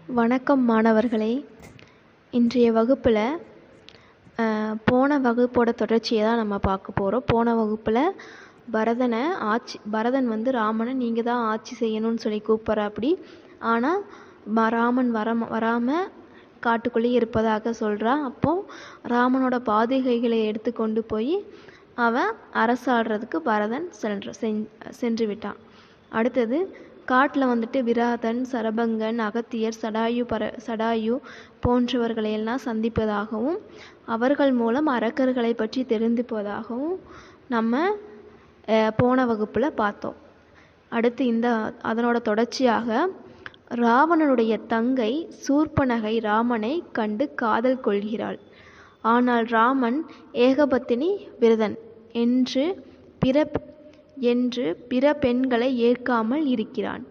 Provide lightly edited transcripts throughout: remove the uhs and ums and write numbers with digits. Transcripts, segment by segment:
வணக்கம் மாணவர்களே. இன்றைய வகுப்பில் போன வகுப்போட தொடர்ச்சியை தான் நம்ம பார்க்க போகிறோம். போன வகுப்பில் பரதன் வந்து ராமனை நீங்கள் தான் ஆட்சி செய்யணும்னு சொல்லி கூப்பிட்றாப்படி. ஆனால் ராமன் வராமல் காட்டுக்குள்ளே இருப்பதாக சொல்கிறான். அப்போது ராமனோட பாதுகைகளை எடுத்து கொண்டு போய் அவன் அரசாடுறதுக்கு பரதன் சென்று விட்டான். அடுத்தது காட்டில் வந்துட்டு விராதன், சரபங்கன், அகத்தியர், சடாயு போன்றவர்களையெல்லாம் சந்திப்பதாகவும் அவர்கள் மூலம் அரக்கர்களை பற்றி தெரிந்துப்பதாகவும் நம்ம போன வகுப்பில் பார்த்தோம். அடுத்து அதனோட தொடர்ச்சியாக ராவணனுடைய தங்கை சூர்பனகை ராமனை கண்டு காதல் கொள்கிறாள். ஆனால் ராமன் ஏகபத்தினி விரதன் என்று பிற பெண்களை ஏற்காமல் இருக்கிறான்.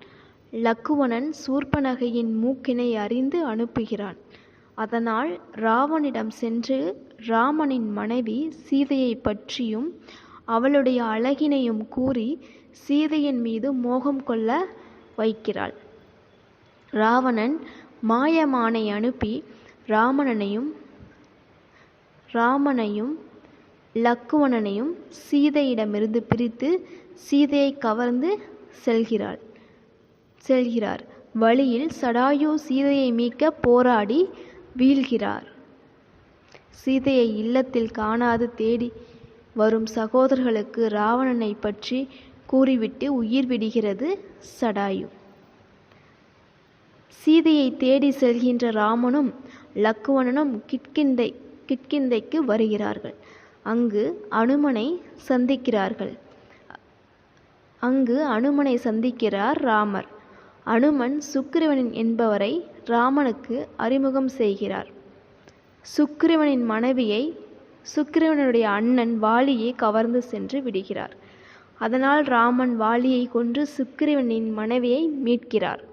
லக்குவணன் சூர்பனகையின் மூக்கினை அறிந்து அனுப்புகிறான். அதனால் ராவனிடம் சென்று ராமனின் மனைவி சீதையை பற்றியும் அவளுடைய அழகினையும் கூறி சீதையின் மீது மோகம் கொள்ள வைக்கிறாள். ராவணன் மாயமானை அனுப்பி ராமனையும் லக்குவணனையும் சீதையிடமிருந்து பிரித்து சீதையை கவர்ந்து செல்கிறார். வழியில் சடாயு சீதையை மீட்க போராடி வீழ்கிறார். சீதையை இல்லத்தில் காணாது தேடி வரும் சகோதரர்களுக்கு ராவணனை பற்றி கூறிவிட்டு உயிர் விடுகிறது சடாயு. சீதையை தேடி செல்கின்ற ராமனும் லக்குவணனும் கிட்கிந்தைக்கு வருகிறார்கள். அங்கு அனுமனை சந்திக்கிறார் ராமர். அனுமன் சுக்கிரவன் என்பவரை ராமனுக்கு அறிமுகம் செய்கிறார். சுக்கிரவனின் மனைவியை சுக்கிரவனுடைய அண்ணன் வாலியை கவர்ந்து சென்று விடுகிறார். அதனால் ராமன் வாலியை கொன்று சுக்கிரவனின் மனைவியை மீட்கிறார்.